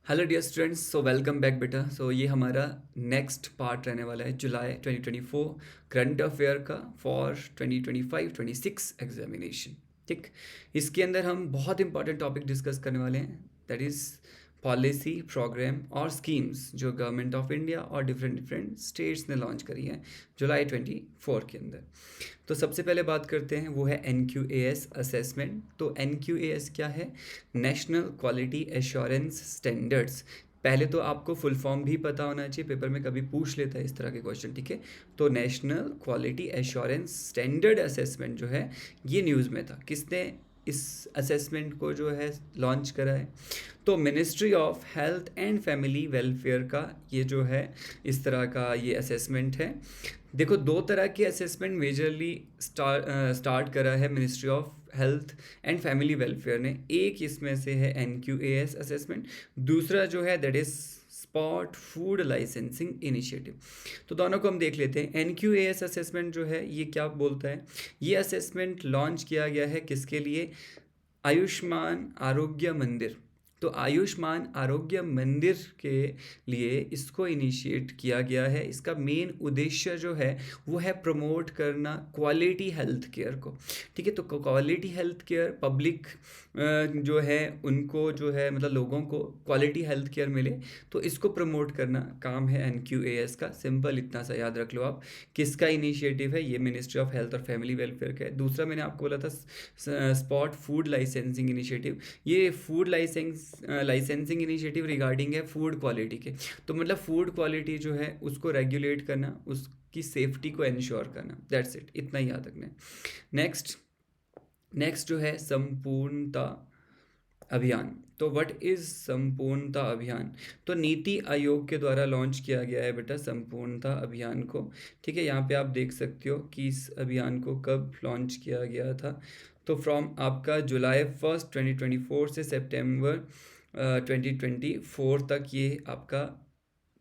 Hello dear students, so welcome back बेटा। ये हमारा नेक्स्ट पार्ट रहने वाला है जुलाई 2024 करंट अफेयर का फॉर 2025-26 एग्जामिनेशन। ठीक, इसके अंदर हम बहुत इंपॉर्टेंट टॉपिक डिस्कस करने वाले हैं, दैट इज़ पॉलिसी, प्रोग्राम और स्कीम्स जो गवर्नमेंट ऑफ इंडिया और डिफरेंट डिफरेंट स्टेट्स ने लॉन्च करी हैं जुलाई 24 के अंदर। तो सबसे पहले बात करते हैं, वो है NQAS असेसमेंट। तो NQAS क्या है? National quality assurance standards. पहले तो आपको फुल फॉर्म भी पता होना चाहिए, पेपर में कभी पूछ लेता है इस तरह के क्वेश्चन। ठीक है, तो national quality assurance standard assessment जो है ये न्यूज़ में था। किसने इस असेसमेंट को जो है लॉन्च करा है? तो ministry of health and family welfare का ये जो है इस तरह का ये असेसमेंट है। देखो, दो तरह के असेसमेंट मेजरली स्टार्ट करा है ministry of health and family welfare ने। एक इसमें से है NQAS असेसमेंट, दूसरा जो है that is spot food licensing initiative. तो दोनों को हम देख लेते हैं। NQAS असेसमेंट जो है ये क्या बोलता है? ये असेसमेंट लॉन्च किया गया है किसके लिए? आयुष्मान आरोग्य मंदिर। तो आयुष्मान आरोग्य मंदिर के लिए इसको इनिशिएट किया गया है। इसका मेन उद्देश्य जो है वो है प्रमोट करना क्वालिटी हेल्थ केयर को। ठीक है, तो क्वालिटी हेल्थ केयर पब्लिक जो है उनको जो है मतलब लोगों को क्वालिटी हेल्थ केयर मिले, तो इसको प्रमोट करना काम है NQAS का। सिंपल इतना सा याद रख लो आप। किसका इनिशिएटिव है? ये मिनिस्ट्री ऑफ हेल्थ और फैमिली वेलफेयर का है। दूसरा मैंने आपको बोला था स्पॉट फूड लाइसेंसिंग इनिशिएटिव। ये फूड लाइसेंसिंग इनिशिएटिव रिगार्डिंग है फूड क्वालिटी के। तो मतलब फूड क्वालिटी जो है उसको रेगुलेट करना, उसकी सेफ्टी को इंश्योर करना, दैट्स इट, इतना ही याद रखना है। नेक्स्ट नेक्स्ट जो है संपूर्णता अभियान। तो व्हाट इज संपूर्णता अभियान? तो नीति आयोग के द्वारा लॉन्च किया गया है बेटा संपूर्णता अभियान को। ठीक है, यहाँ पे आप देख सकते हो कि इस अभियान को कब लॉन्च किया गया था। तो फ्रॉम आपका जुलाई 1 2024 से सितंबर 2024 तक ये आपका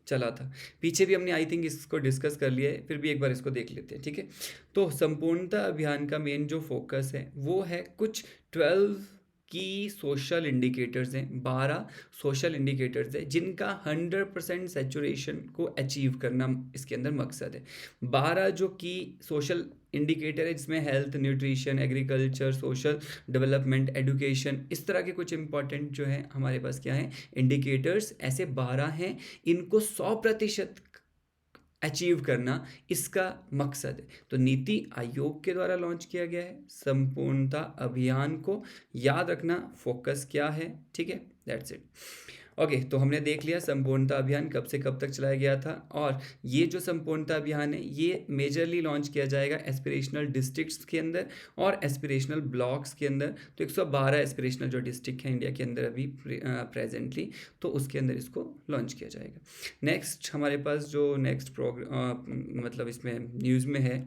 चला था। पीछे भी हमने आई थिंक इसको डिस्कस कर लिया है, फिर भी एक बार इसको देख लेते हैं। ठीक है, तो संपूर्णता अभियान का मेन जो फोकस है वो है कुछ 12 की सोशल इंडिकेटर्स हैं, 12 सोशल इंडिकेटर्स हैं जिनका 100% सेचुरेशन को अचीव करना इसके अंदर मकसद है। 12 जो की सोशल इंडिकेटर है जिसमें health, nutrition, agriculture, social development, education, इस तरह के कुछ इंपॉर्टेंट जो है हमारे पास क्या है इंडिकेटर्स, ऐसे 12 हैं। इनको 100% अचीव करना इसका मकसद है। तो नीति आयोग के द्वारा लॉन्च किया गया है संपूर्णता अभियान को। याद रखना फोकस क्या है। ठीक है, दैट्स इट। ओके, तो हमने देख लिया संपूर्णता अभियान कब से कब तक चलाया गया था। और ये जो संपूर्णता अभियान है ये मेजरली लॉन्च किया जाएगा एस्पिरेशनल डिस्ट्रिक्ट्स के अंदर और एस्पिरेशनल ब्लॉक्स के अंदर। तो 112 एस्पिरेशनल जो डिस्ट्रिक्ट हैं इंडिया के अंदर अभी प्रेजेंटली, तो उसके अंदर इसको लॉन्च किया जाएगा। नेक्स्ट हमारे पास जो नेक्स्ट मतलब इसमें न्यूज़ में है,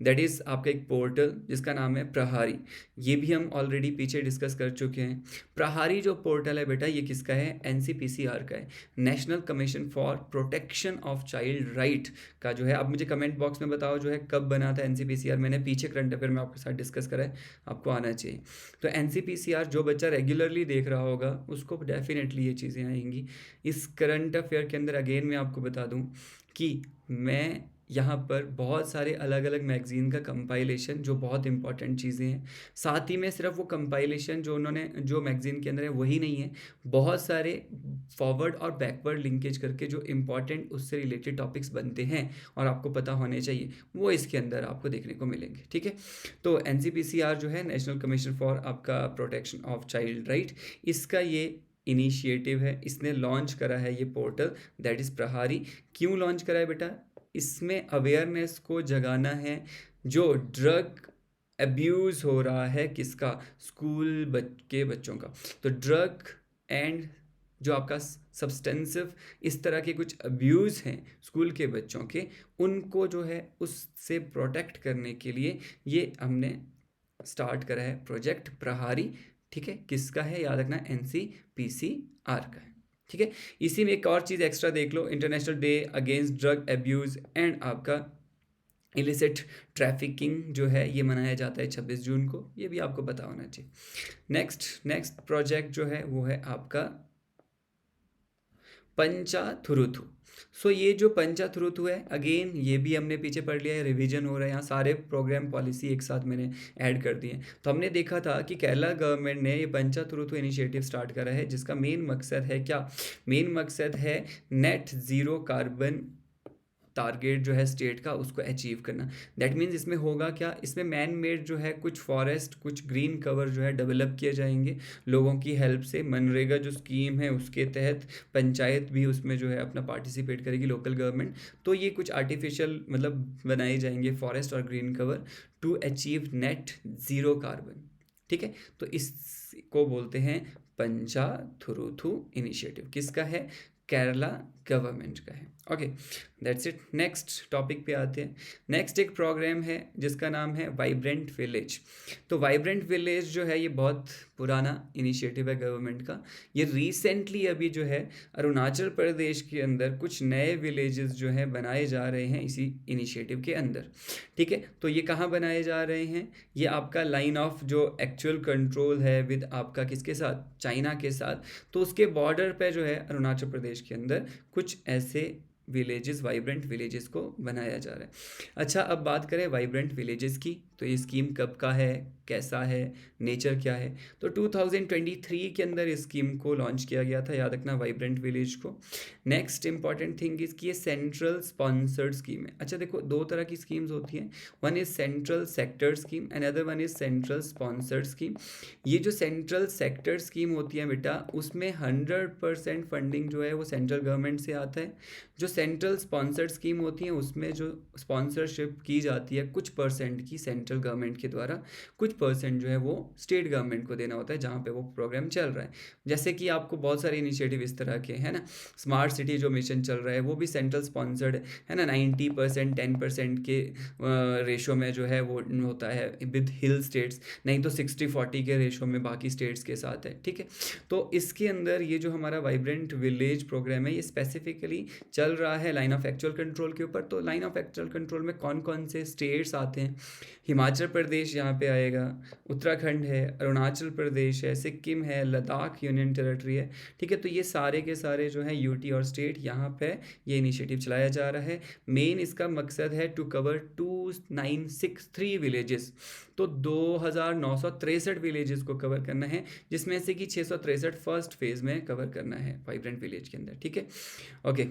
दैट इज़ आपका एक पोर्टल जिसका नाम है प्रहारी। ये भी हम ऑलरेडी पीछे डिस्कस कर चुके हैं। प्रहारी जो पोर्टल है बेटा ये किसका है? NCPCR का है, national commission for protection of child right का जो है। आप मुझे कमेंट बॉक्स में बताओ जो है कब बना था NCPCR। मैंने पीछे करंट अफेयर में आपके साथ डिस्कस करा है, आपको आना चाहिए। तो NCPCR जो बच्चा रेगुलरली देख रहा होगा उसको डेफिनेटली ये चीज़ें आएंगी। इस करंट अफेयर के अंदर अगेन मैं आपको बता दूं कि मैं यहाँ पर बहुत सारे अलग अलग मैगज़ीन का कंपाइलेशन, जो बहुत इंपॉर्टेंट चीज़ें हैं, साथ ही में सिर्फ वो कंपाइलेशन जो उन्होंने जो मैगज़ीन के अंदर है वही नहीं है, बहुत सारे फॉरवर्ड और बैकवर्ड लिंकेज करके जो इम्पॉर्टेंट उससे रिलेटेड टॉपिक्स बनते हैं और आपको पता होने चाहिए, वो इसके अंदर आपको देखने को मिलेंगे। ठीक है, तो NCPCR जो है नेशनल कमीशन फॉर आपका प्रोटेक्शन ऑफ चाइल्ड राइट, इसका ये इनिशिएटिव है, इसने लॉन्च करा है ये पोर्टल, दैट इज़ प्रहारी। क्यों लॉन्च करा है बेटा? इसमें अवेयरनेस को जगाना है। जो ड्रग अब्यूज़ हो रहा है किसका? स्कूल के बच्चों का। तो ड्रग एंड जो आपका सब्सटेंसिव इस तरह के कुछ अब्यूज़ हैं स्कूल के बच्चों के, उनको जो है उससे प्रोटेक्ट करने के लिए ये हमने स्टार्ट करा है प्रोजेक्ट प्रहारी। ठीक है, किसका है याद रखना? NCPCR का है। ठीक है, इसी में एक और चीज़ एक्स्ट्रा देख लो, international day against drug abuse and आपका इलिसिट ट्रैफिकिंग जो है ये मनाया जाता है 26 जून को, ये भी आपको पता होना चाहिए। नेक्स्ट प्रोजेक्ट जो है वो है आपका पंचाथुरुथु। सो ये जो पंचाथुरुथु है, अगेन ये भी हमने पीछे पढ़ लिया है, रिवीजन हो रहा है, यहाँ सारे प्रोग्राम पॉलिसी एक साथ मैंने ऐड कर दिए। तो हमने देखा था कि केरला गवर्नमेंट ने ये पंचाथुरुथु इनिशिएटिव स्टार्ट करा है, जिसका मेन मकसद है क्या? मेन मकसद है नेट ज़ीरो कार्बन टारगेट जो है स्टेट का, उसको अचीव करना। दैट मीन्स इसमें होगा क्या, इसमें मैन मेड जो है कुछ फॉरेस्ट, कुछ ग्रीन कवर जो है डेवलप किए जाएंगे लोगों की हेल्प से। मनरेगा जो स्कीम है उसके तहत पंचायत भी उसमें जो है अपना पार्टिसिपेट करेगी, लोकल गवर्नमेंट। तो ये कुछ आर्टिफिशियल मतलब बनाए जाएंगे फॉरेस्ट और green cover to achieve net zero carbon. ठीक है, तो इसको बोलते हैं पंचाथुरुथु इनिशिएटिव। किसका है? केरला गवर्नमेंट का है। Okay, that's it. Next topic पे आते हैं। नेक्स्ट एक प्रोग्राम है जिसका नाम है वाइब्रेंट विलेज। तो वाइब्रेंट विलेज जो है ये बहुत पुराना इनिशिएटिव है गवर्नमेंट का। ये रिसेंटली अभी जो है अरुणाचल प्रदेश के अंदर कुछ नए विलेजेस जो हैं बनाए जा रहे हैं इसी इनिशिएटिव के अंदर। ठीक है, तो ये कहाँ बनाए जा रहे हैं? ये आपका लाइन ऑफ जो एक्चुअल कंट्रोल है विद आपका किसके साथ? चाइना के साथ। तो उसके बॉर्डर पे जो है अरुणाचल प्रदेश के अंदर कुछ ऐसे विलेजेस, वाइब्रेंट विलेजेस को बनाया जा रहा है। अच्छा, अब बात करें वाइब्रेंट विलेजेस की, तो ये स्कीम कब का है, कैसा है, नेचर क्या है? तो 2023 के अंदर इस स्कीम को लॉन्च किया गया था, याद रखना, वाइब्रेंट विलेज को। नेक्स्ट इंपॉर्टेंट थिंग इज कि ये सेंट्रल स्पॉन्सर्ड स्कीम है। अच्छा देखो, दो तरह की स्कीम्स होती हैं, one is central sector scheme and other one is central sponsored scheme. ये जो सेंट्रल सेक्टर स्कीम होती है बेटा, उसमें 100% फंडिंग जो है वो सेंट्रल गवर्नमेंट से आता है। जो सेंट्रल स्पॉन्सर्ड स्कीम होती है उसमें जो स्पॉन्सरशिप की जाती है कुछ परसेंट की सेंट्रल गवर्नमेंट के द्वारा, कुछ परसेंट जो है वो स्टेट गवर्नमेंट को देना होता है जहाँ पे वो प्रोग्राम चल रहा है। जैसे कि आपको बहुत सारे इनिशिएटिव इस तरह के हैं ना, स्मार्ट सिटी जो मिशन चल रहा है वो भी सेंट्रल स्पॉन्सर्ड है ना, 90% 10% के रेशो में जो है वो होता है विद हिल स्टेट्स, नहीं तो 60-40 के रेशो में बाकी स्टेट्स के साथ है। ठीक है, तो इसके अंदर ये जो हमारा वाइब्रेंट विलेज प्रोग्राम है ये स्पेसिफिकली चल रहा है लाइन ऑफ एक्चुअल कंट्रोल के ऊपर। तो लाइन ऑफ एक्चुअल कंट्रोल में कौन कौन से स्टेट्स आते हैं? हिमाचल प्रदेश यहाँ पे आएगा, उत्तराखंड है, अरुणाचल प्रदेश है, सिक्किम है, लद्दाख यूनियन टेरिटरी है। ठीक है, तो ये सारे के सारे जो हैं यूटी और स्टेट, यहाँ पे ये इनिशिएटिव चलाया जा रहा है। मेन इसका मकसद है टू कवर 2963 विलेजेस, तो 2963 विलेजेस को कवर करना है, जिसमें से कि 663 फर्स्ट फेज में कवर करना है वाइब्रेंट विलेज के अंदर। ठीक है, ओके।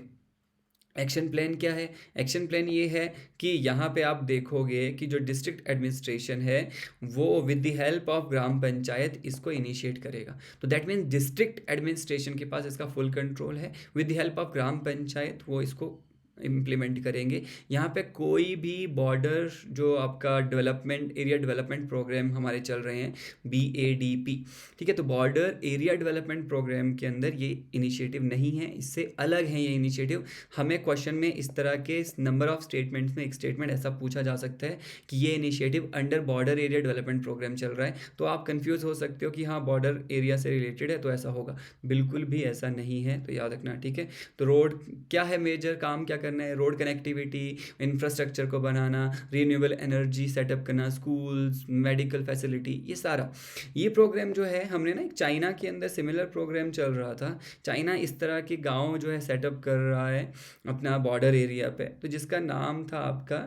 एक्शन प्लान क्या है? एक्शन प्लान ये है कि यहाँ पे आप देखोगे कि जो डिस्ट्रिक्ट एडमिनिस्ट्रेशन है वो with the help of gram panchayat इसको इनिशिएट करेगा। तो दैट मीन्स डिस्ट्रिक्ट एडमिनिस्ट्रेशन के पास इसका फुल कंट्रोल है, with the help of gram panchayat वो इसको इम्प्लीमेंट करेंगे। यहाँ पे कोई भी बॉर्डर जो आपका डेवलपमेंट एरिया डेवलपमेंट प्रोग्राम हमारे चल रहे हैं BADP, ठीक है, तो बॉर्डर एरिया डेवलपमेंट प्रोग्राम के अंदर ये इनिशिएटिव नहीं है, इससे अलग है ये इनिशिएटिव। हमें क्वेश्चन में इस तरह के नंबर ऑफ स्टेटमेंट्स में एक स्टेटमेंट ऐसा पूछा जा सकता है कि ये initiative under border area development programme चल रहा है, तो आप कन्फ्यूज हो सकते हो कि हाँ बॉर्डर एरिया से रिलेटेड है तो ऐसा होगा। बिल्कुल भी ऐसा नहीं है, तो याद रखना। ठीक है, तो रोड क्या है, मेजर काम क्या करना है? रोड कनेक्टिविटी, इंफ्रास्ट्रक्चर को बनाना, रिन्यूएबल एनर्जी सेटअप करना, स्कूल्स, मेडिकल फैसिलिटी, ये सारा। ये प्रोग्राम जो है हमने ना एक चाइना के अंदर सिमिलर प्रोग्राम चल रहा था, चाइना इस तरह के गांव जो है सेटअप कर रहा है अपना बॉर्डर एरिया पे, तो जिसका नाम था आपका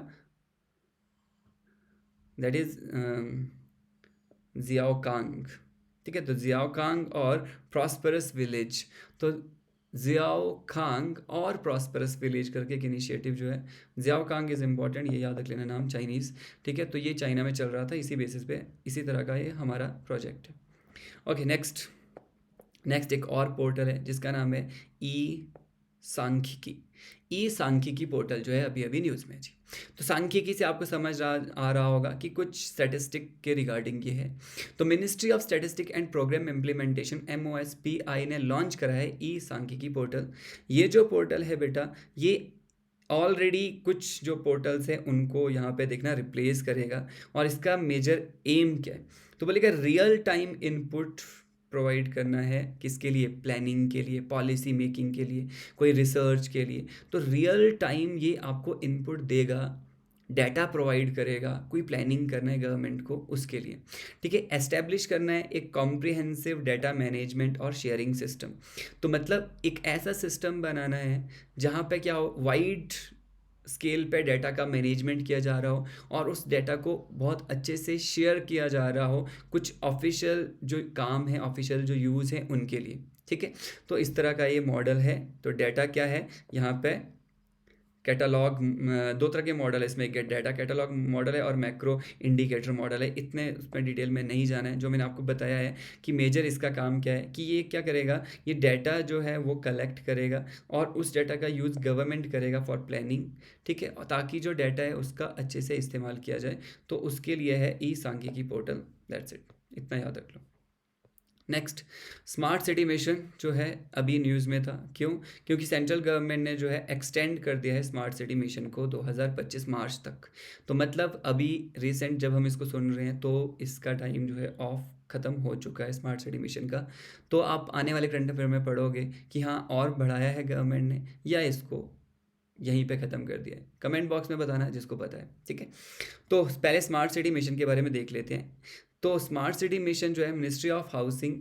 दैट इज जियाओकांग। ठीक है, तो जियाओकांग और प्रॉस्परस विलेज, तो जियाओकांग और प्रॉस्परस विलेज करके एक इनिशिएटिव जो है, जियाओकांग इज़ इम्पॉर्टेंट, ये याद रख लेना नाम, चाइनीज़। ठीक है, तो ये चाइना में चल रहा था, इसी बेसिस पे इसी तरह का ये हमारा प्रोजेक्ट है। ओके, नेक्स्ट एक और पोर्टल है जिसका नाम है ई सांख्यिकी पोर्टल जो है अभी अभी न्यूज़ में जी। तो सांख्यिकी से आपको समझ आ रहा होगा कि कुछ स्टैटिस्टिक के रिगार्डिंग ये है। तो ministry of statistic and programme implementation MOSPI ने लॉन्च करा है ई सांख्यिकी पोर्टल। ये जो पोर्टल है बेटा, ये ऑलरेडी कुछ जो पोर्टल्स हैं उनको यहाँ पे देखना रिप्लेस करेगा। और इसका मेजर एम क्या है? तो बोलेगा रियल टाइम इनपुट प्रोवाइड करना है, किसके लिए? प्लानिंग के लिए, पॉलिसी मेकिंग के लिए, कोई रिसर्च के लिए। तो रियल टाइम ये आपको इनपुट देगा डाटा प्रोवाइड करेगा, कोई प्लानिंग करना है गवर्नमेंट को उसके लिए, ठीक है। एस्टेब्लिश करना है एक कॉम्प्रिहेंसिव डाटा मैनेजमेंट और शेयरिंग सिस्टम। तो मतलब एक ऐसा सिस्टम बनाना है जहाँ पे क्या हो, वाइड स्केल पे डाटा का मैनेजमेंट किया जा रहा हो और उस डाटा को बहुत अच्छे से शेयर किया जा रहा हो कुछ ऑफिशियल जो काम है, ऑफिशियल जो यूज़ है उनके लिए, ठीक है। तो इस तरह का ये मॉडल है। तो डाटा क्या है यहाँ पे, कैटलॉग, दो तरह के मॉडल है इसमें, एक डाटा कैटलॉग मॉडल है और मैक्रो इंडिकेटर मॉडल है। इतने उसमें डिटेल में नहीं जाना है, जो मैंने आपको बताया है कि मेजर इसका काम क्या है कि ये क्या करेगा, ये डाटा जो है वो कलेक्ट करेगा और उस डाटा का यूज़ गवर्नमेंट करेगा फॉर प्लानिंग, ठीक है, और ताकि जो डाटा है उसका अच्छे से इस्तेमाल किया जाए। तो उसके लिए है ई सांख्यिकी पोर्टल, दैट्स इट, इतना याद रख लो। नेक्स्ट, स्मार्ट सिटी मिशन जो है अभी न्यूज़ में था, क्यों? क्योंकि सेंट्रल गवर्नमेंट ने जो है एक्सटेंड कर दिया है स्मार्ट सिटी मिशन को 2025 मार्च तक। तो मतलब अभी रिसेंट जब हम इसको सुन रहे हैं तो इसका टाइम जो है ऑफ ख़त्म हो चुका है स्मार्ट सिटी मिशन का। तो आप आने वाले करंट अफेयर में पढ़ोगे कि हाँ और बढ़ाया है गवर्नमेंट ने या इसको यहीं पे ख़त्म कर दिया है। कमेंट बॉक्स में बताना जिसको पता है, ठीक है। तो पहले स्मार्ट सिटी मिशन के बारे में देख लेते हैं। तो स्मार्ट सिटी मिशन जो है ministry of housing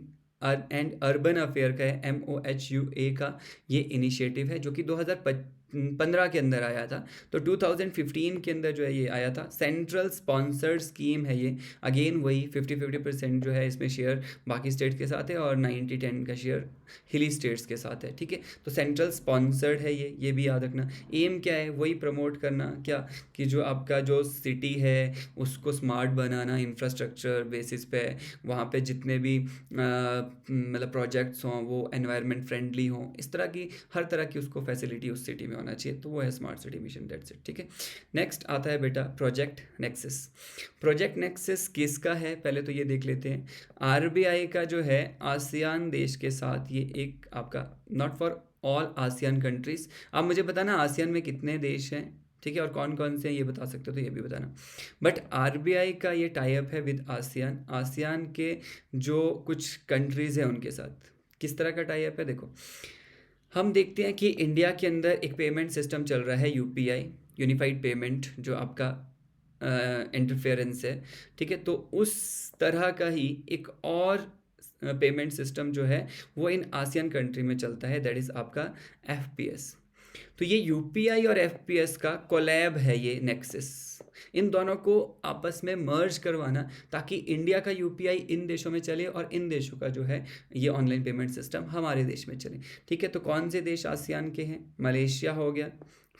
and urban affair का है, MOHUA का ये इनिशिएटिव है जो कि 2015 के अंदर आया था। तो 2015 के अंदर जो है ये आया था। सेंट्रल स्पॉन्सर्ड स्कीम है ये, अगेन वही 50-50% जो है इसमें शेयर बाकी स्टेट के साथ है और 90-10 का शेयर हिली स्टेट्स के साथ है, ठीक है। तो सेंट्रल स्पॉन्सर्ड है ये भी याद रखना। एम क्या है, वही प्रमोट करना क्या, कि जो आपका जो सिटी है उसको स्मार्ट बनाना, इंफ्रास्ट्रक्चर बेसिस पे वहाँ पे जितने भी मतलब प्रोजेक्ट्स हों वो एनवायरनमेंट फ्रेंडली हों, इस तरह की हर तरह की उसको फैसिलिटी उस सिटी में होना चाहिए। तो वो है smart city mission, that's it, ठीक है। नेक्स्ट आता है बेटा प्रोजेक्ट नेक्सस। प्रोजेक्ट नेक्सस किसका है पहले तो ये देख लेते हैं। RBI का जो है आसियान देश के साथ, ये एक आपका not for all ASEAN countries. आप मुझे बताना आसियान में कितने देश हैं, ठीक है, और कौन कौन से हैं ये बता सकते हो तो ये भी बताना। बट RBI का ये टाई अप है विद आसियान, आसियान के जो कुछ कंट्रीज़ हैं उनके साथ। किस तरह का टाई अप है देखो, हम देखते हैं कि इंडिया के अंदर एक पेमेंट सिस्टम चल रहा है UPI, यूनिफाइड पेमेंट, जो आपका इंटरफेरेंस है, ठीक है। तो उस तरह का ही एक और पेमेंट सिस्टम जो है वो इन आसियान कंट्री में चलता है, दैट इज़ आपका FPS। तो ये UPI और FPS का कोलैब है ये नेक्सस। इन दोनों को आपस में मर्ज करवाना ताकि इंडिया का UPI इन देशों में चले और इन देशों का जो है ये ऑनलाइन पेमेंट सिस्टम हमारे देश में चले, ठीक है। तो कौन से देश आसियान के हैं, मलेशिया हो गया,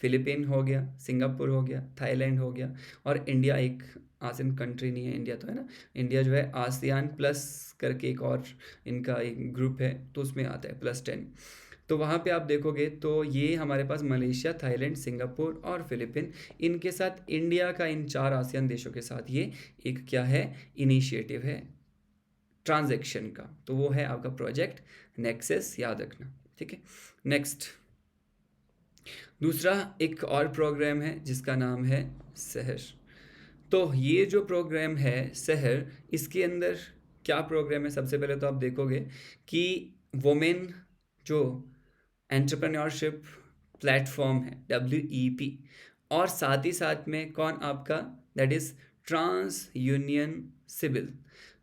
फिलीपीन हो गया, सिंगापुर हो गया, थाईलैंड हो गया और इंडिया। एक आसियान कंट्री नहीं है इंडिया तो, है ना। इंडिया जो है आसियान प्लस करके एक और इनका एक ग्रुप है तो उसमें आता है +10। तो वहाँ पे आप देखोगे तो ये हमारे पास मलेशिया, थाईलैंड, सिंगापुर और फिलीपीन, इनके साथ इंडिया का इन 4 आसियान देशों के साथ ये एक क्या है, इनिशिएटिव है ट्रांजैक्शन का। तो वो है आपका प्रोजेक्ट नेक्सस, याद रखना, ठीक है। नेक्स्ट, दूसरा एक और प्रोग्राम है जिसका नाम है शहर। तो ये जो प्रोग्राम है शहर, इसके अंदर क्या प्रोग्राम है, सबसे पहले तो आप देखोगे कि वुमेन जो एंटरप्रेन्योरशिप प्लेटफॉर्म है WEP, और साथ ही साथ में कौन आपका, that is TransUnion CIBIL.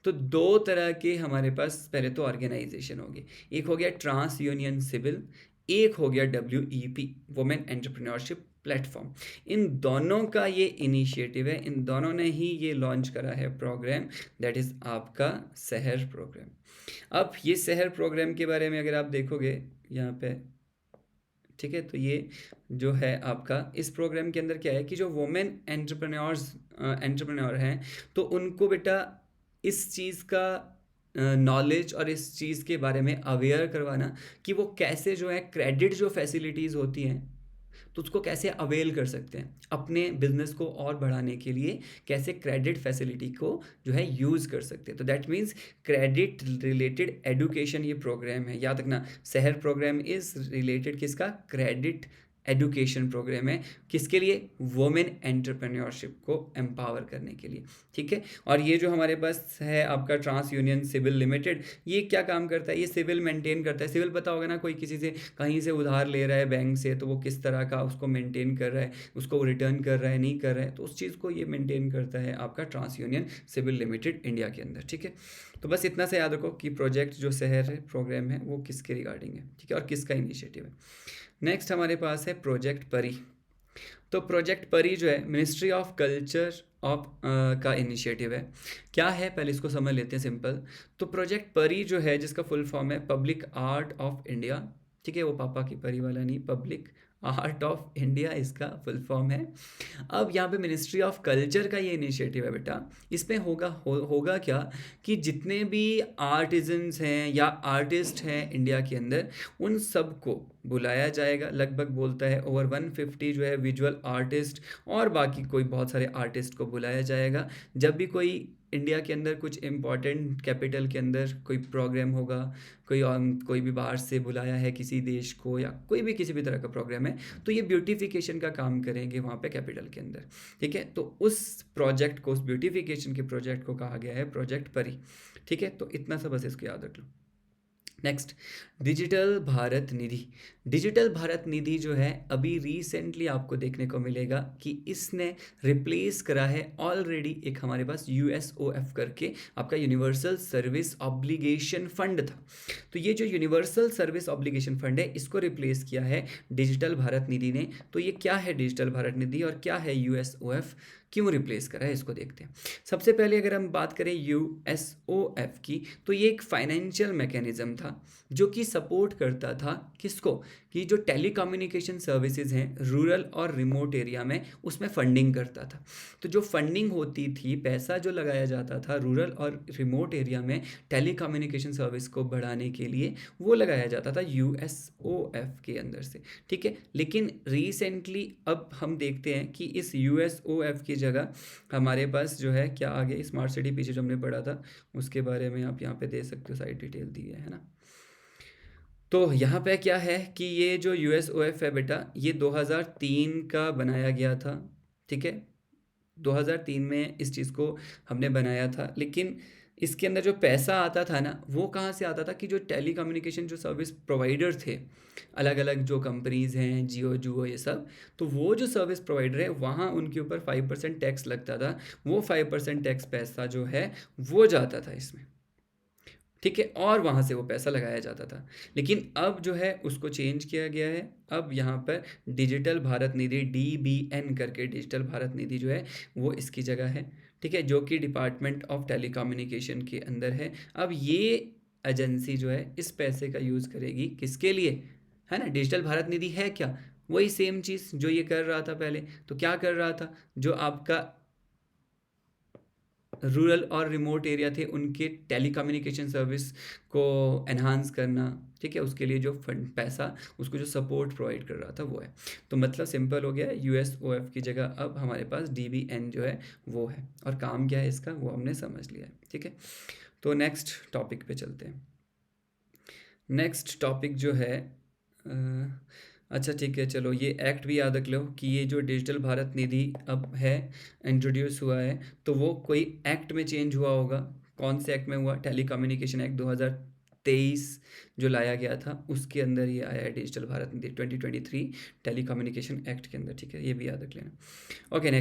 तो दो तरह के हमारे पास पहले तो ऑर्गेनाइजेशन होगी, एक हो गया ट्रांस यूनियन सिविल, एक हो गया WEP वुमेन एंटरप्रेन्योरशिप प्लेटफॉर्म। इन दोनों का ये इनिशिएटिव है, इन दोनों ने ही ये लॉन्च करा है प्रोग्राम, दैट इज़ आपका शहर प्रोग्राम। अब ये शहर प्रोग्राम के बारे में अगर आप देखोगे यहाँ पे, ठीक है, तो ये जो है आपका इस प्रोग्राम के अंदर क्या है कि जो वुमेन एंटरप्रेन्योर हैं तो उनको बेटा इस चीज़ का नॉलेज और इस चीज़ के बारे में अवेयर करवाना कि वो कैसे जो है क्रेडिट जो फैसिलिटीज़ होती हैं तो उसको कैसे अवेल कर सकते हैं अपने बिजनेस को और बढ़ाने के लिए, कैसे क्रेडिट फैसिलिटी को जो है यूज़ कर सकते हैं। तो that means credit related education ये प्रोग्राम है, याद रखना। शहर प्रोग्राम इज़ रिलेटेड किसका, क्रेडिट एजुकेशन प्रोग्राम है, किसके लिए? वुमेन एंटरप्रेन्योरशिप को एम्पावर करने के लिए, ठीक है। और ये जो हमारे पास है आपका ट्रांस यूनियन सिविल लिमिटेड, ये क्या काम करता है? ये सिविल मेंटेन करता है। सिविल पता होगा ना, कोई किसी से कहीं से उधार ले रहा है बैंक से, तो वो किस तरह का उसको मेंटेन कर रहा है, उसको रिटर्न कर रहा है, नहीं कर रहा है, तो उस चीज़ को ये मेंटेन करता है आपका TransUnion CIBIL limited India के अंदर, ठीक है। तो बस इतना से याद रखो कि प्रोजेक्ट जो शहर है प्रोग्राम है वो किसके रिगार्डिंग है, ठीक है, और किसका इनिशिएटिव है। नेक्स्ट हमारे पास है प्रोजेक्ट परी। तो प्रोजेक्ट परी जो है मिनिस्ट्री ऑफ कल्चर ऑफ का इनिशिएटिव है। क्या है पहले इसको समझ लेते हैं सिंपल। तो प्रोजेक्ट परी जो है, जिसका फुल फॉर्म है पब्लिक आर्ट ऑफ इंडिया, ठीक है, वो पापा की परी वाला नहीं, पब्लिक आर्ट ऑफ इंडिया इसका फुल फॉर्म है। अब यहाँ पे मिनिस्ट्री ऑफ कल्चर का ये इनिशिएटिव है बेटा। इसमें होगा क्या कि जितने भी आर्टिजन्स हैं या आर्टिस्ट हैं इंडिया के अंदर, उन सबको बुलाया जाएगा। लगभग बोलता है ओवर 150 जो है विजुअल आर्टिस्ट और बाकी कोई बहुत सारे आर्टिस्ट को बुलाया जाएगा। जब भी कोई इंडिया के अंदर कुछ इम्पॉर्टेंट कैपिटल के अंदर कोई प्रोग्राम होगा, कोई भी बाहर से बुलाया है किसी देश को, या कोई भी किसी भी तरह का प्रोग्राम है, तो ये ब्यूटिफिकेशन का काम करेंगे वहाँ पे कैपिटल के अंदर, ठीक है। तो उस प्रोजेक्ट को, उस ब्यूटिफिकेशन के प्रोजेक्ट को कहा गया है प्रोजेक्ट परी, ठीक है। तो इतना सा बस इसको याद रख लो। नेक्स्ट, डिजिटल भारत निधि। डिजिटल भारत निधि जो है अभी रिसेंटली आपको देखने को मिलेगा कि इसने रिप्लेस करा है ऑलरेडी एक हमारे पास यूएसओएफ करके आपका यूनिवर्सल सर्विस ऑब्लिगेशन फंड था। तो ये जो यूनिवर्सल सर्विस ऑब्लिगेशन फंड है, इसको रिप्लेस किया है डिजिटल भारत निधि ने। तो ये क्या है डिजिटल भारत निधि और क्या है यूएसओएफ, क्यों रिप्लेस करा है, इसको देखते हैं। सबसे पहले अगर हम बात करें यूएसओएफ की, तो ये एक फाइनेंशियल मैकेनिज्म था जो कि सपोर्ट करता था किसको, कि जो टेलीकम्युनिकेशन सर्विसेज हैं रूरल और रिमोट एरिया में, उसमें फंडिंग करता था। तो जो फंडिंग होती थी, पैसा जो लगाया जाता था रूरल और रिमोट एरिया में टेलीकम्युनिकेशन सर्विस को बढ़ाने के लिए, वो लगाया जाता था यूएसओएफ के अंदर से, ठीक है। लेकिन रिसेंटली अब हम देखते हैं कि इस यूएसओएफ की जगह हमारे पास जो है क्या आ गया, स्मार्ट सिटी पीछे जो हमने पढ़ा था उसके बारे में आप यहाँ पे दे सकते हो, साइड डिटेल दी है ना। तो यहाँ पे क्या है कि ये जो यूएसओएफ है बेटा, ये 2003 का बनाया गया था, ठीक है। 2003 में इस चीज़ को हमने बनाया था, लेकिन इसके अंदर जो पैसा आता था ना, वो कहाँ से आता था कि जो टेलीकम्युनिकेशन जो सर्विस प्रोवाइडर थे, अलग अलग जो कंपनीज़ हैं, जियो जुओ ये सब, तो वो जो सर्विस प्रोवाइडर है वहाँ उनके ऊपर 5% टैक्स लगता था। वो 5% टैक्स पैसा जो है वो जाता था इसमें, ठीक है, और वहाँ से वो पैसा लगाया जाता था। लेकिन अब जो है उसको चेंज किया गया है। अब यहाँ पर डिजिटल भारत निधि DBN करके डिजिटल भारत निधि जो है वो इसकी जगह है, ठीक है, जो कि डिपार्टमेंट ऑफ टेलीकम्युनिकेशन के अंदर है। अब ये एजेंसी जो है इस पैसे का यूज़ करेगी किसके लिए, है ना। डिजिटल भारत निधि है क्या, वही सेम चीज़ जो ये कर रहा था पहले। तो क्या कर रहा था, जो आपका रूरल और रिमोट एरिया थे उनके टेलीकम्युनिकेशन सर्विस को एनहांस करना, ठीक है, उसके लिए जो फंड पैसा, उसको जो सपोर्ट प्रोवाइड कर रहा था वो है। तो मतलब सिंपल हो गया, यूएसओएफ की जगह अब हमारे पास DBN जो है वो है, और काम क्या है इसका वो हमने समझ लिया है, ठीक है। तो नेक्स्ट टॉपिक पे चलते हैं। नेक्स्ट टॉपिक जो है अच्छा ठीक है, चलो ये एक्ट भी याद रख लो कि ये जो डिजिटल भारत निधि अब है इंट्रोड्यूस हुआ है, तो वो कोई एक्ट में चेंज हुआ होगा। कौन से एक्ट में हुआ, टेली कम्युनिकेशन एक्ट 2023 जो लाया गया था उसके अंदर ये आया है डिजिटल भारत निधि 2023 टेली कम्युनिकेशन एक्ट के अंदर, ठीक है, ये भी याद रख लेना। ओके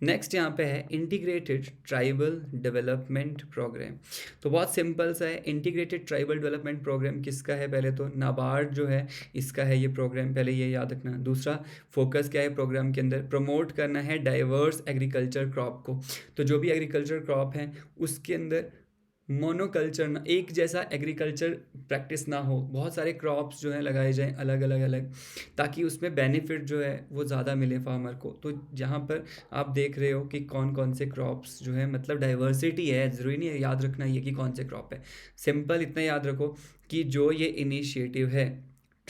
नेक्स्ट यहाँ पे है इंटीग्रेटेड ट्राइबल डेवलपमेंट प्रोग्राम। तो बहुत सिंपल सा है, इंटीग्रेटेड ट्राइबल डेवलपमेंट प्रोग्राम किसका है, पहले तो नाबार्ड जो है इसका है ये प्रोग्राम, पहले ये याद रखना। दूसरा फोकस क्या है प्रोग्राम के अंदर, प्रमोट करना है डाइवर्स एग्रीकल्चर क्रॉप को। तो जो भी एग्रीकल्चर क्रॉप है उसके अंदर मोनोकल्चर ना, एक जैसा एग्रीकल्चर प्रैक्टिस ना हो, बहुत सारे क्रॉप्स जो हैं लगाए जाएं अलग, ताकि उसमें बेनिफिट जो है वो ज़्यादा मिले फार्मर को। तो जहाँ पर आप देख रहे हो कि कौन कौन से क्रॉप्स जो है, मतलब डाइवर्सिटी है, ज़रूरी नहीं है याद रखना ये कि कौन से क्रॉप है। सिंपल इतना याद रखो कि जो ये इनिशिएटिव है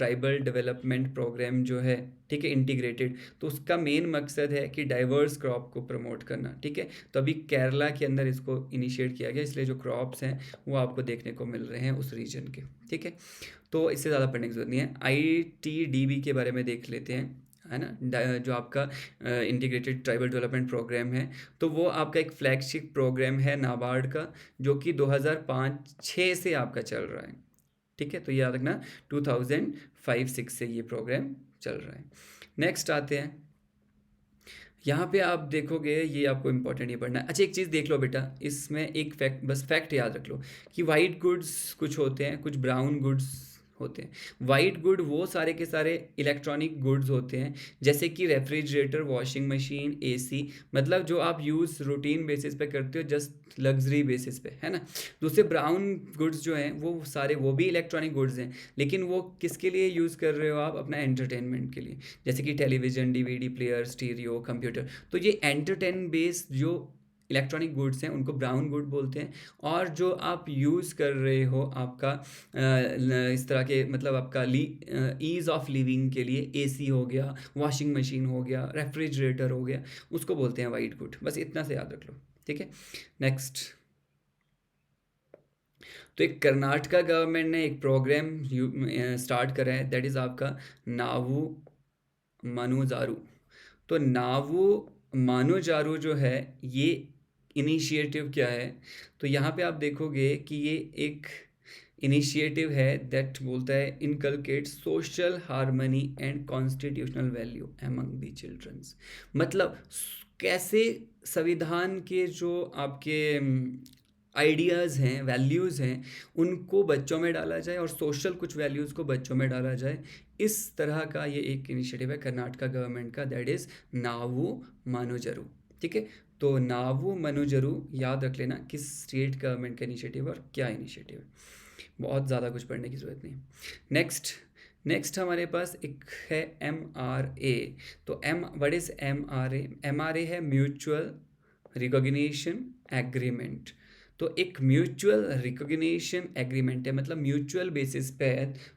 ट्राइबल डेवलपमेंट प्रोग्राम जो है, ठीक है, इंटीग्रेटेड, तो उसका मेन मकसद है कि डाइवर्स क्रॉप को प्रमोट करना, ठीक है। तो अभी केरला के अंदर इसको इनिशिएट किया गया, इसलिए जो क्रॉप्स हैं वो आपको देखने को मिल रहे हैं उस रीजन के, ठीक है। तो इससे ज़्यादा पढ़ने की जरूरत नहीं है। ITDB के बारे में देख लेते हैं, है ना, जो आपका इंटीग्रेटेड ट्राइबल डेवलपमेंट प्रोग्राम है, तो वो आपका एक फ्लैगशिप प्रोग्राम है नाबार्ड का, जो कि 2005-06 से आपका चल रहा है, ठीक है। तो याद रखना 2005-06 से ये प्रोग्राम चल रहा है। नेक्स्ट आते हैं, यहाँ पे आप देखोगे, ये आपको इंपॉर्टेंट ही पढ़ना है। अच्छा, एक चीज़ देख लो बेटा, इसमें एक फैक्ट, बस फैक्ट याद रख लो कि वाइट गुड्स कुछ होते हैं, कुछ ब्राउन गुड्स होते हैं। वाइट गुड वो सारे के सारे इलेक्ट्रॉनिक गुड्स होते हैं, जैसे कि रेफ्रिजरेटर, वॉशिंग मशीन, AC, मतलब जो आप यूज़ रूटीन बेसिस पे करते हो, जस्ट लग्जरी बेसिस पे, है ना। दूसरे ब्राउन गुड्स जो हैं वो सारे, वो भी इलेक्ट्रॉनिक गुड्स हैं, लेकिन वो किसके लिए यूज़ कर रहे हो आप? अपना एंटरटेनमेंट के लिए, जैसे कि television, DVD player, stereo, computer. तो ये एंटरटेन बेस्ड जो इलेक्ट्रॉनिक गुड्स हैं उनको ब्राउन गुड बोलते हैं। और जो आप यूज़ कर रहे हो आपका इस तरह के, मतलब आपका ईज़ ऑफ लिविंग के लिए, AC हो गया, वॉशिंग मशीन हो गया, रेफ्रिजरेटर हो गया, उसको बोलते हैं वाइट गुड। बस इतना से याद रख लो, ठीक है। नेक्स्ट, तो एक कर्नाटका गवर्नमेंट ने एक प्रोग्राम स्टार्ट करा है, दैट इज़ आपका नावू मनुजारू। तो नावू मानोजारू जो है, ये इनिशिएटिव क्या है? तो यहाँ पे आप देखोगे कि ये एक इनिशिएटिव है दैट बोलता है inculcate social harmony and constitutional value among the childrens. मतलब कैसे संविधान के जो आपके आइडियाज़ हैं, वैल्यूज़ हैं, उनको बच्चों में डाला जाए और सोशल कुछ वैल्यूज़ को बच्चों में डाला जाए। इस तरह का ये एक इनिशिएटिव है कर्नाटका गवर्नमेंट का, दैट इज़ नावू मनुजरू, ठीक है। तो नावू मनुजरू याद रख लेना, किस स्टेट गवर्नमेंट का इनिशिएटिव और क्या इनिशिएटिव है। बहुत ज़्यादा कुछ पढ़ने की ज़रूरत नहीं। नेक्स्ट, नेक्स्ट हमारे पास एक है MRA। तो व्हाट इज़ MRA? MRA है म्यूचुअल रिकॉग्निशन एग्रीमेंट। तो एक म्यूचुअल रिकॉग्निशन एग्रीमेंट है, मतलब म्यूचुअल बेसिस पे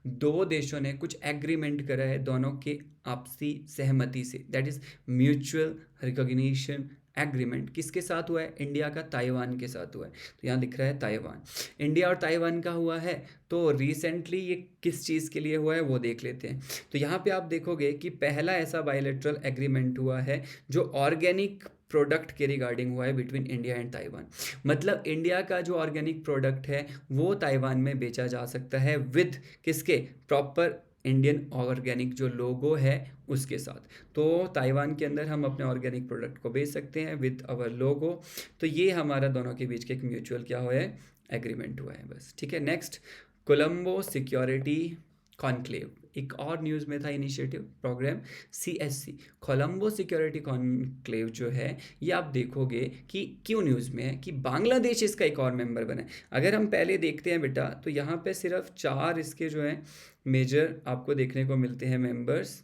दो देशों ने कुछ एग्रीमेंट करा है दोनों के आपसी सहमति से, that is mutual recognition agreement. किसके साथ हुआ है? इंडिया का ताइवान के साथ हुआ है। तो यहाँ दिख रहा है ताइवान, इंडिया और ताइवान का हुआ है। तो रिसेंटली ये किस चीज़ के लिए हुआ है वो देख लेते हैं। तो यहाँ पे आप देखोगे कि पहला ऐसा बायलैटरल एग्रीमेंट हुआ है जो ऑर्गेनिक प्रोडक्ट के रिगार्डिंग हुआ है बिटवीन इंडिया एंड ताइवान। मतलब इंडिया का जो ऑर्गेनिक प्रोडक्ट है वो ताइवान में बेचा जा सकता है विद किसके? प्रॉपर इंडियन ऑर्गेनिक जो लोगो है उसके साथ। तो ताइवान के अंदर हम अपने ऑर्गेनिक प्रोडक्ट को बेच सकते हैं विद आवर लोगो। तो ये हमारा दोनों के बीच के एक म्यूचुअल क्या हुआ है? एग्रीमेंट हुआ है, बस, ठीक है। नेक्स्ट, कोलंबो सिक्योरिटी कॉन्क्लेव, एक और न्यूज़ में था initiative programme CSC, Colombo security conclave जो है, ये आप देखोगे कि क्यों न्यूज़ में है कि बांग्लादेश इसका एक और मेंबर बना है। अगर हम पहले देखते हैं बेटा, तो यहाँ पे सिर्फ 4 इसके जो हैं मेजर आपको देखने को मिलते हैं मेंबर्स।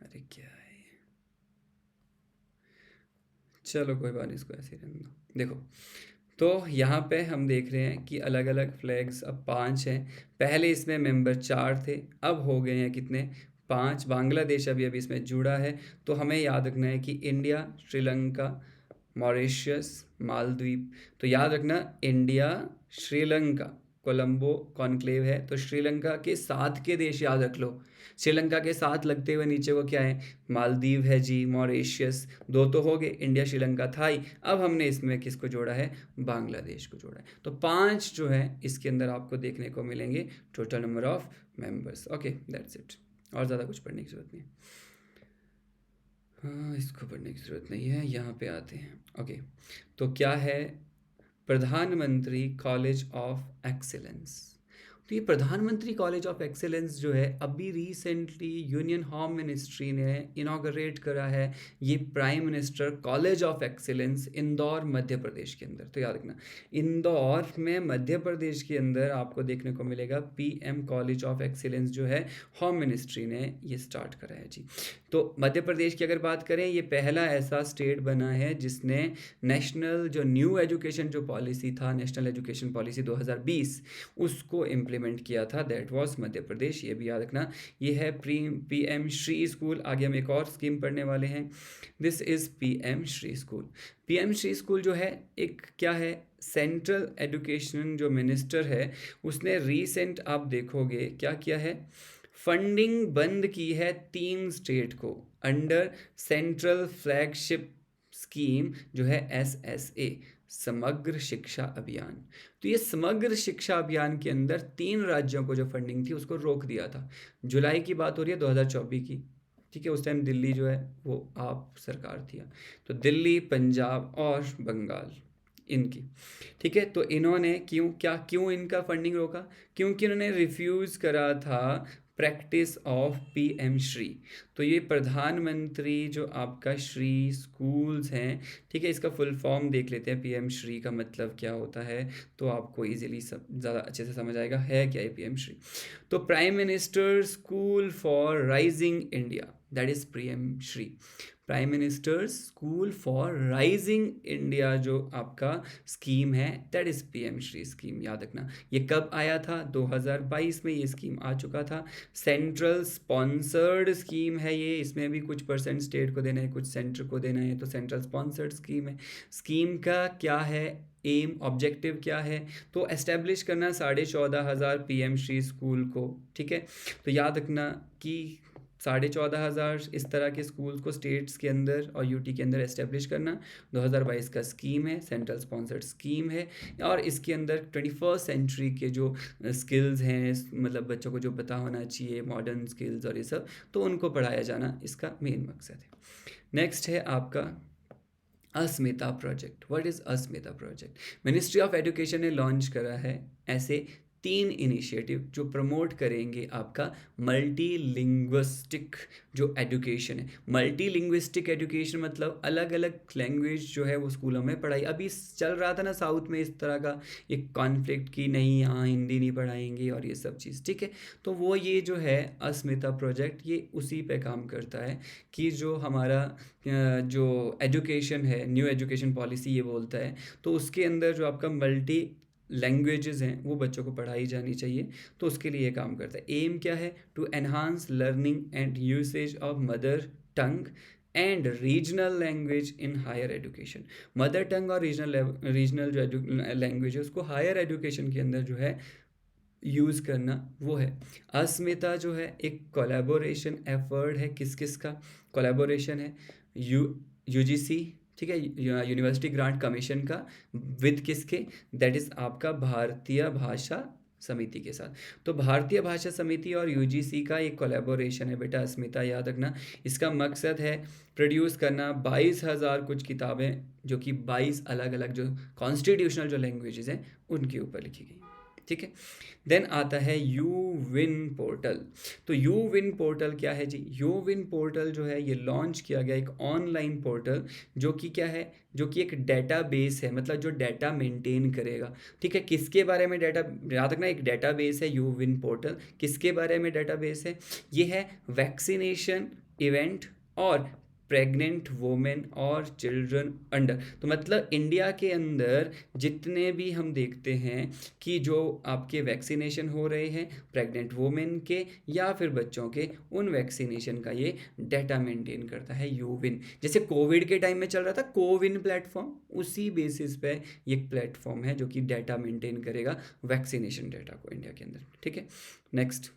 अरे क्या है, चलो कोई बात नहीं, इसको ऐसे ही रहने दो। देखो, तो यहाँ पे हम देख रहे हैं कि अलग अलग फ्लैग्स अब 5 हैं। पहले इसमें मेंबर 4 थे, अब हो गए हैं कितने? 5। बांग्लादेश अभी अभी इसमें जुड़ा है। तो हमें याद रखना है कि इंडिया, श्रीलंका, मॉरिशस, मालदीव। तो याद रखना, इंडिया, श्रीलंका, कोलंबो कॉन्क्लेव है, तो श्रीलंका के साथ के देश याद रख लो। श्रीलंका के साथ लगते हुए नीचे वो क्या है? मालदीव है जी, मॉरिशियस। 2 तो हो गए, इंडिया, श्रीलंका था ही। अब हमने इसमें किसको जोड़ा है? बांग्लादेश को जोड़ा है। तो 5 जो है इसके अंदर आपको देखने को मिलेंगे, total number of members. Okay, that's it, और ज़्यादा कुछ पढ़ने की ज़रूरत नहीं है। हाँ, इसको पढ़ने की ज़रूरत नहीं है। यहाँ पे आते हैं। ओके, तो क्या है? प्रधानमंत्री कॉलेज ऑफ एक्सीलेंस। तो ये प्रधानमंत्री कॉलेज ऑफ एक्सीलेंस जो है अभी रिसेंटली यूनियन होम मिनिस्ट्री ने इनॉग्रेट करा है। ये prime minister college of excellence Indore Madhya Pradesh के अंदर। तो याद रखना, इंदौर में मध्य प्रदेश के अंदर आपको देखने को मिलेगा पीएम कॉलेज ऑफ एक्सीलेंस जो है होम मिनिस्ट्री ने ये स्टार्ट करा है जी। तो मध्य प्रदेश की अगर बात करें, ये पहला ऐसा स्टेट बना है जिसने नेशनल जो न्यू एजुकेशन जो पॉलिसी था, नेशनल एजुकेशन पॉलिसी 2020, उसको इम्प्लीमेंट किया था। That was Madhya Pradesh. ये भी याद रखना। ये है पीएम श्री स्कूल। आगे हम एक और स्कीम पढ़ने वाले हैं। This is PM Shri school. PM Shri school जो है एक क्या है, सेंट्रल एजुकेशन जो मिनिस्टर है उसने रीसेंट आप देखोगे क्या किया है, फंडिंग बंद की है 3 स्टेट को अंडर सेंट्रल फ्लैगशिप स्कीम जो है SSA, समग्र शिक्षा अभियान। तो ये समग्र शिक्षा अभियान के अंदर 3 राज्यों को जो फंडिंग थी उसको रोक दिया था। जुलाई की बात हो रही है 2024 की, ठीक है। उस टाइम दिल्ली जो है वो आप सरकार थी। तो दिल्ली, पंजाब और बंगाल इनकी, ठीक है। तो इन्होंने क्यों इनका फंडिंग रोका? क्योंकि इन्होंने रिफ्यूज़ करा था प्रैक्टिस ऑफ पीएम श्री। तो ये प्रधानमंत्री जो आपका श्री स्कूल्स हैं, ठीक है, इसका फुल फॉर्म देख लेते हैं। पीएम श्री का मतलब क्या होता है तो आपको इजीली ज़्यादा अच्छे से समझ आएगा है क्या है पीएम श्री। तो prime minister school for rising India, that is PM Shri. Prime minister school for rising India जो आपका स्कीम है that is PM Shri scheme. याद रखना, ये कब आया था? 2022 में ये स्कीम आ चुका था। सेंट्रल स्पॉन्सर्ड स्कीम है ये। इसमें भी कुछ परसेंट स्टेट को देना है, कुछ सेंटर को देना है। तो सेंट्रल स्पॉन्सर्ड स्कीम है। स्कीम का क्या है एम, ऑब्जेक्टिव क्या है? तो एस्टेब्लिश करना 14,500 पीएम श्री स्कूल को, ठीक है। तो याद रखना कि 14,500 इस तरह के स्कूल्स को स्टेट्स के अंदर और यूटी के अंदर एस्टेब्लिश करना 2022 का स्कीम है, सेंट्रल स्पॉन्सर्ड स्कीम है। और इसके अंदर 21st सेंचुरी के जो स्किल्स हैं, मतलब बच्चों को जो पता होना चाहिए मॉडर्न स्किल्स और ये सब, तो उनको पढ़ाया जाना इसका मेन मकसद है। नेक्स्ट है आपका Asmita project. What is Asmita project? Ministry of education ने लॉन्च करा है ऐसे 3 इनिशिएटिव जो प्रमोट करेंगे आपका मल्टी लिंग्विस्टिक जो एजुकेशन है। मल्टी लिंग्विस्टिक एजुकेशन मतलब अलग अलग लैंग्वेज जो है वो स्कूलों में पढ़ाई। अभी चल रहा था ना साउथ में इस तरह का एक कॉन्फ्लिक्ट कि नहीं यहाँ हिंदी नहीं पढ़ाएंगे और ये सब चीज़, ठीक है। तो वो ये जो है अस्मिता प्रोजेक्ट ये उसी पे काम करता है कि जो हमारा जो एजुकेशन है, न्यू एजुकेशन पॉलिसी ये बोलता है, तो उसके अंदर जो आपका मल्टी लैंग्वेजेस हैं वो बच्चों को पढ़ाई जानी चाहिए। तो उसके लिए ये काम करता है। एम क्या है? To enhance learning and usage of mother tongue and regional language in higher education. Mother tongue और रीजनल जो लैंग्वेज है उसको हायर एजुकेशन के अंदर जो है यूज़ करना वो है। अस्मिता जो है एक कोलैबोरेशन एफर्ट है। किस किस का कोलैबोरेशन है? यूजीसी, ठीक है, यूनिवर्सिटी ग्रांट कमीशन का, विद किसके? दैट इज़ आपका भारतीय भाषा समिति के साथ। तो भारतीय भाषा समिति और यूजीसी का एक कोलैबोरेशन है बेटा अस्मिता, याद रखना। इसका मकसद है प्रोड्यूस करना 22,000 कुछ किताबें जो कि 22 अलग अलग जो कॉन्स्टिट्यूशनल जो लैंग्वेजेस हैं उनके ऊपर लिखी गई, ठीक है। देन आता है यू विन पोर्टल। तो यू विन पोर्टल क्या है जी? यू विन पोर्टल जो है ये लॉन्च किया गया एक ऑनलाइन पोर्टल जो कि क्या है, जो कि एक डेटाबेस है, मतलब जो डेटा मेंटेन करेगा, ठीक है। किसके बारे में डेटा? याद रखना एक डेटाबेस है यू विन पोर्टल। किसके बारे में डेटाबेस है? ये है वैक्सीनेशन इवेंट और प्रेग्नेंट वोमेन और चिल्ड्रन अंडर। तो मतलब इंडिया के अंदर जितने भी हम देखते हैं कि जो आपके वैक्सीनेशन हो रहे हैं प्रेग्नेंट वोमेन के या फिर बच्चों के, उन वैक्सीनेशन का ये डाटा मेंटेन करता है यूविन। जैसे कोविड के टाइम में चल रहा था कोविन प्लेटफॉर्म, उसी बेसिस पे ये प्लेटफॉर्म है जो कि डाटा मेंटेन करेगा वैक्सीनेशन डाटा को इंडिया के अंदर, ठीक है। Next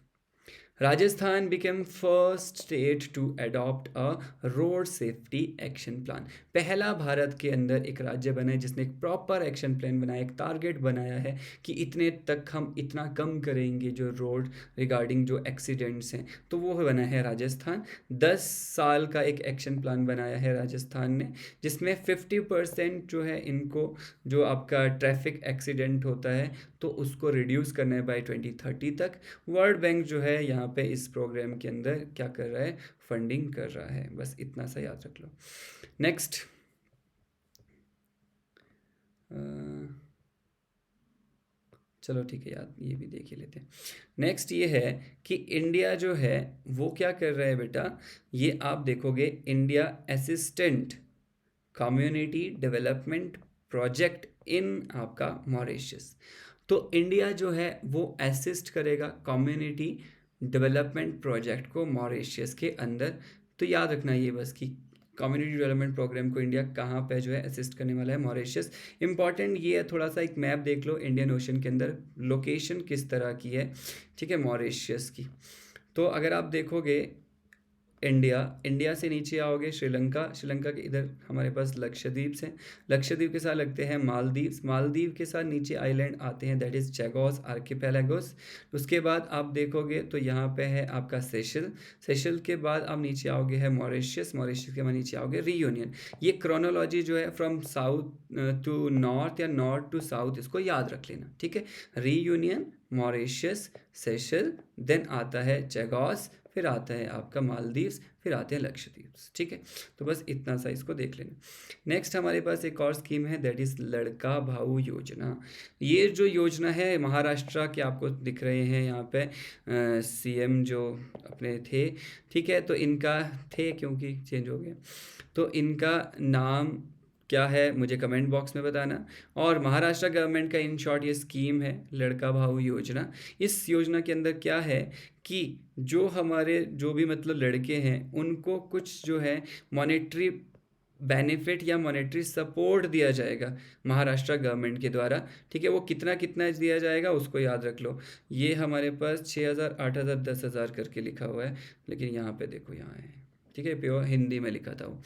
Rajasthan became first state to adopt a road safety action plan. पहला भारत के अंदर एक राज्य बना है जिसने एक प्रॉपर एक्शन प्लान बनाया, एक टारगेट बनाया है कि इतने तक हम इतना कम करेंगे जो रोड रिगार्डिंग जो एक्सीडेंट्स हैं, तो वो बना है राजस्थान। 10 साल का एक एक्शन प्लान बनाया है राजस्थान ने, जिसमें 50% जो है इनको, जो आपका ट्रैफिक एक्सीडेंट होता है तो उसको रिड्यूस करना है बाय 2030 तक। वर्ल्ड बैंक जो है यहाँ पे इस प्रोग्राम के अंदर क्या कर रहा है, फंडिंग कर रहा है। बस इतना सा याद रख लो। नेक्स्ट, चलो ठीक है याद, ये भी देख ही लेते हैं। नेक्स्ट ये है कि इंडिया जो है वो क्या कर रहा है बेटा, ये आप देखोगे, India assistant community development project in आपका मॉरिशस। तो इंडिया जो है वो असिस्ट करेगा कम्युनिटी डेवलपमेंट प्रोजेक्ट को मॉरिशस के अंदर। तो याद रखना ये बस कि कम्युनिटी डेवलपमेंट प्रोग्राम को इंडिया कहाँ पे जो है असिस्ट करने वाला है, मॉरिशस। इंपॉर्टेंट ये है, थोड़ा सा एक मैप देख लो इंडियन ओशन के अंदर लोकेशन किस तरह की है, ठीक है, मॉरिशस की। तो अगर आप देखोगे इंडिया, इंडिया से नीचे आओगे श्रीलंका, श्रीलंका के इधर हमारे पास लक्षद्वीप हैं, लक्षद्वीप के साथ लगते हैं मालदीव, मालदीव के साथ नीचे आइलैंड आते हैं दैट इज़ चैगोस आर्किपेलागोस। उसके बाद आप देखोगे तो यहाँ पे है आपका सेशल, सेशल के बाद आप नीचे आओगे है मॉरिशस, मॉरिशस के बाद नीचे आओगे रीयूनियन। ये क्रोनोलॉजी जो है फ्रॉम साउथ टू नॉर्थ या नॉर्थ टू साउथ, इसको याद रख लेना, ठीक है। रीयूनियन, मॉरिशस, सेशल, देन आता है चैगोस, फिर आता है आपका मालदीव्स, फिर आते हैं लक्षद्वीप, ठीक है। तो बस इतना सा इसको देख लेना। नेक्स्ट हमारे पास एक और स्कीम है दैट इज़ लड़का भाऊ योजना। ये जो योजना है महाराष्ट्र के आपको दिख रहे हैं यहाँ पे सीएम जो अपने थे, ठीक है, तो इनका थे क्योंकि चेंज हो गया, तो इनका नाम क्या है मुझे कमेंट बॉक्स में बताना। और महाराष्ट्र गवर्नमेंट का इन शॉर्ट ये स्कीम है लड़का भाऊ योजना। इस योजना के अंदर क्या है कि जो हमारे जो भी मतलब लड़के हैं उनको कुछ जो है मॉनेटरी बेनिफिट या मॉनेटरी सपोर्ट दिया जाएगा महाराष्ट्र गवर्नमेंट के द्वारा, ठीक है। वो कितना कितना दिया जाएगा उसको याद रख लो। ये हमारे पास 6,000, 8,000, 10,000 करके लिखा हुआ है, लेकिन यहाँ पे देखो यहाँ है, ठीक है, प्योर हिंदी में लिखा था वो।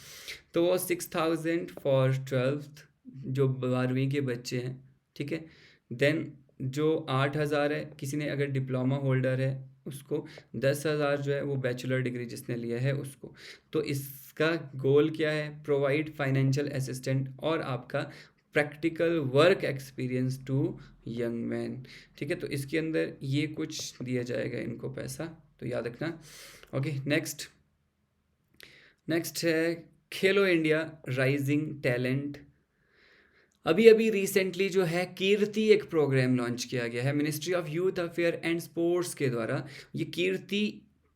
तो वो 6,000 फॉर 12th जो 12वीं के बच्चे हैं, ठीक है। देन जो 8,000 है किसी ने अगर डिप्लोमा होल्डर है उसको, 10,000 जो है वो बैचलर डिग्री जिसने लिया है उसको। तो इसका गोल क्या है, प्रोवाइड फाइनेंशियल असिस्टेंट और आपका practical work experience to young man, ठीक है। तो इसके अंदर ये कुछ दिया जाएगा इनको पैसा, तो याद रखना। ओके, नेक्स्ट, नेक्स्ट है खेलो इंडिया राइजिंग टैलेंट। अभी अभी रिसेंटली जो है कीर्ति एक प्रोग्राम लॉन्च किया गया है ministry of youth affair and sports के द्वारा। ये कीर्ति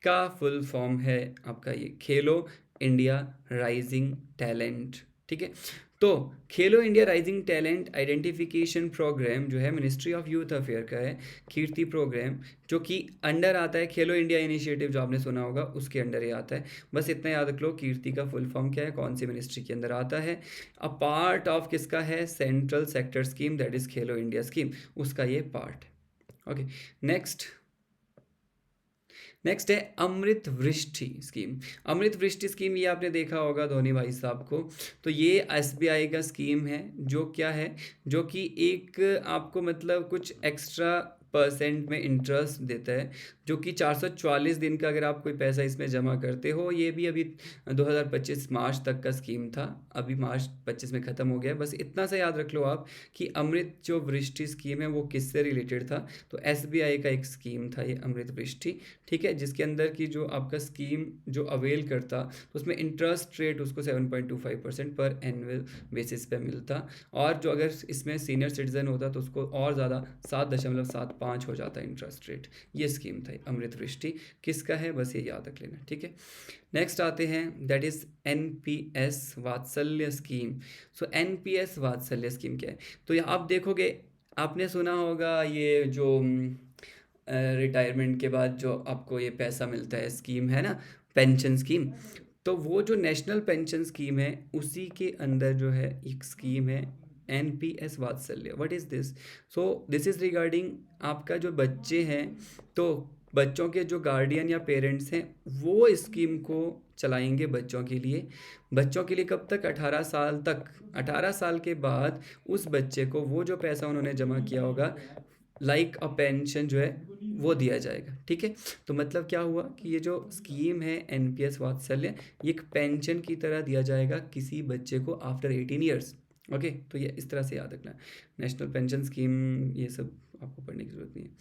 का फुल फॉर्म है आपका ये खेलो इंडिया राइजिंग टैलेंट, ठीक है। तो Khelo India rising talent identification programme जो है मिनिस्ट्री ऑफ यूथ अफेयर का है, कीर्ति प्रोग्राम, जो कि अंडर आता है खेलो इंडिया इनिशिएटिव जो आपने सुना होगा उसके अंडर ही आता है। बस इतना याद रख लो कीर्ति का फुल फॉर्म क्या है, कौन सी मिनिस्ट्री के अंदर आता है। अ पार्ट ऑफ किसका है, central sector scheme that is Khelo India scheme, उसका ये पार्ट है। ओके, नेक्स्ट, नेक्स्ट है अमृत वृष्टि स्कीम। अमृत वृष्टि स्कीम ये आपने देखा होगा धोनी भाई साहब को। तो ये एसबीआई का स्कीम है जो क्या है, जो कि एक आपको मतलब कुछ एक्स्ट्रा % में इंटरेस्ट देता है, जो कि 444 दिन का अगर आप कोई पैसा इसमें जमा करते हो। ये भी अभी 2025 मार्च तक का स्कीम था, अभी मार्च 25 में ख़त्म हो गया। बस इतना सा याद रख लो आप कि अमृत जो वृष्टि स्कीम है वो किससे रिलेटेड था, तो एसबीआई का एक स्कीम था ये अमृत वृष्टि, ठीक है, जिसके अंदर की जो आपका स्कीम जो अवेल करता तो उसमें इंटरेस्ट रेट उसको 7.25% पर एनुअल बेसिस पे मिलता। और जो अगर इसमें सीनियर सिटीजन होता तो उसको और ज़्यादा 7.75 हो जाता इंटरेस्ट रेट। ये स्कीम था अमृत वृष्टि, किसका है बस ये याद रख लेना, ठीक है। नेक्स्ट आते हैं दैट इज़ एनपीएस वात्सल्य स्कीम। सो एनपीएस वात्सल्य स्कीम क्या है, तो ये आप देखोगे, आपने सुना होगा ये जो रिटायरमेंट के बाद जो आपको ये पैसा मिलता है स्कीम है ना, पेंशन स्कीम। तो वो जो नेशनल पेंशन स्कीम है उसी के अंदर जो है एक स्कीम है एनपीएस वात्सल्य। What is this, so this is regarding आपका जो बच्चे हैं तो बच्चों के जो गार्डियन या पेरेंट्स हैं वो इस स्कीम को चलाएंगे बच्चों के लिए। बच्चों के लिए कब तक? 18 साल तक। 18 साल के बाद उस बच्चे को वो जो पैसा उन्होंने जमा किया होगा लाइक अ पेंशन जो है वो दिया जाएगा। ठीक है, तो मतलब क्या हुआ कि ये जो स्कीम है एनपीएस वात्सल्य, ये एक पेंशन की तरह दिया जाएगा किसी बच्चे को आफ्टर 18 ईयर्स। ओके, तो ये इस तरह से याद रखना। नेशनल पेंशन स्कीम ये सब आपको पढ़ने की ज़रूरत नहीं है।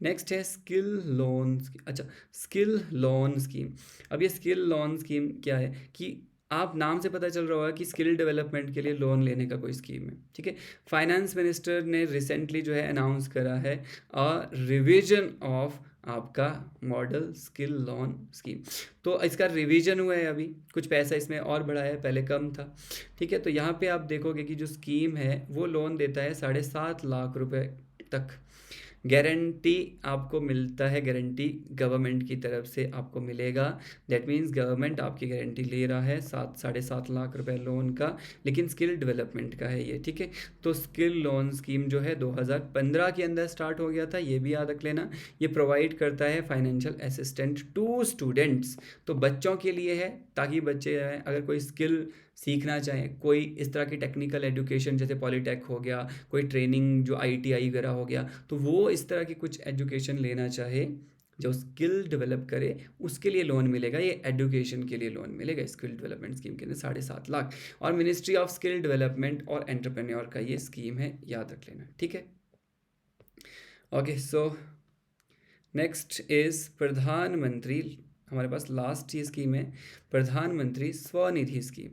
नेक्स्ट है स्किल लोन। अच्छा, स्किल लोन स्कीम। अब ये स्किल लोन स्कीम क्या है कि आप नाम से पता चल रहा होगा कि स्किल डेवलपमेंट के लिए लोन लेने का कोई स्कीम है। ठीक है, फाइनेंस मिनिस्टर ने रिसेंटली जो है अनाउंस करा है अ रिवीजन ऑफ आपका मॉडल स्किल लोन स्कीम। तो इसका रिवीजन हुआ है, अभी कुछ पैसा इसमें और बढ़ाया है, पहले कम था। ठीक है, तो यहाँ पे आप देखोगे कि जो स्कीम है वो लोन देता है 7.5 लाख रुपए तक। गारंटी आपको मिलता है, गारंटी गवर्नमेंट की तरफ से आपको मिलेगा। दैट मीन्स गवर्नमेंट आपकी गारंटी ले रहा है 7.5 लाख रुपए लोन का, लेकिन स्किल डेवलपमेंट का है ये। ठीक है, तो स्किल लोन स्कीम जो है 2015 के अंदर स्टार्ट हो गया था, ये भी याद रख लेना। ये प्रोवाइड करता है फाइनेंशियल असिस्टेंट टू स्टूडेंट्स, तो बच्चों के लिए है, ताकि बच्चे अगर कोई स्किल सीखना चाहें, कोई इस तरह की टेक्निकल एजुकेशन जैसे पॉलीटेक हो गया, कोई ट्रेनिंग जो आईटीआई वगैरह हो गया, तो वो इस तरह की कुछ एजुकेशन लेना चाहे जो स्किल डेवलप करे, उसके लिए लोन मिलेगा। ये एजुकेशन के लिए लोन मिलेगा स्किल डेवलपमेंट स्कीम के अंदर 7.5 लाख। और मिनिस्ट्री ऑफ स्किल डेवलपमेंट और एंटरप्रेन्योर का ये स्कीम है, याद रख लेना। ठीक है, ओके। सो नेक्स्ट इज प्रधानमंत्री, हमारे पास लास्ट ये स्कीम है प्रधानमंत्री स्वनिधि स्कीम।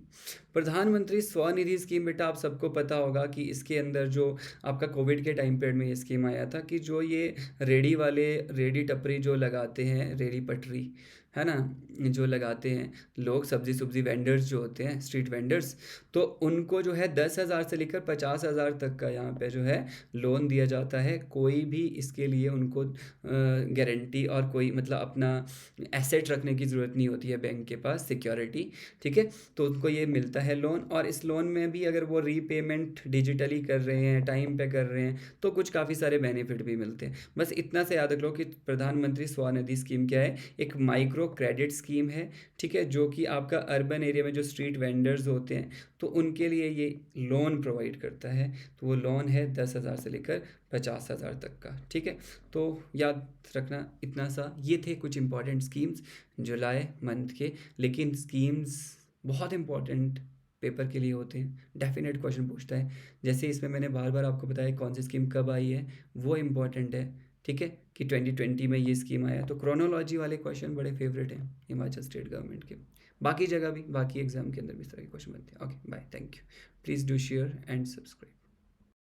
प्रधानमंत्री स्वनिधि स्कीम बेटा आप सबको पता होगा कि इसके अंदर जो आपका कोविड के टाइम पीरियड में ये स्कीम आया था कि जो ये रेडी वाले, रेडी टपरी जो लगाते हैं, रेडी पटरी है ना, जो लगाते हैं लोग, सब्जी सब्जी वेंडर्स जो होते हैं, स्ट्रीट वेंडर्स, तो उनको जो है 10,000 से लेकर 50,000 तक का यहाँ पे जो है लोन दिया जाता है। कोई भी इसके लिए उनको गारंटी और कोई मतलब अपना एसेट रखने की ज़रूरत नहीं होती है बैंक के पास, सिक्योरिटी। ठीक है, तो उनको ये मिलता है लोन। और इस लोन में भी अगर वो रीपेमेंट डिजिटली कर रहे हैं, टाइम पे कर रहे हैं, तो कुछ काफ़ी सारे बेनिफिट भी मिलते हैं। बस इतना से याद रख लो कि प्रधानमंत्री स्वनिधि स्कीम क्या है, एक माइक्रो क्रेडिट स्कीम है। ठीक है, जो कि आपका अर्बन एरिया में जो स्ट्रीट वेंडर्स होते हैं तो उनके लिए ये लोन प्रोवाइड करता है। तो वो लोन है 10,000 से लेकर 50,000 तक का। ठीक है, तो याद रखना इतना सा। ये थे कुछ इंपॉर्टेंट स्कीम्स जुलाई मंथ के, लेकिन स्कीम्स बहुत इंपॉर्टेंट पेपर के लिए होते हैं, डेफिनेट क्वेश्चन पूछता है। जैसे इसमें मैंने बार बार आपको बताया कौन सी स्कीम कब आई है, वो इम्पॉर्टेंट है। ठीक है, कि 2020 में ये स्कीम आया, तो क्रोनोलॉजी वाले क्वेश्चन बड़े फेवरेट हैं हिमाचल स्टेट गवर्नमेंट के। बाकी जगह भी, बाकी एग्जाम के अंदर भी इस तरह के क्वेश्चन बनते हैं। Okay bye, thank you. Please do share and subscribe.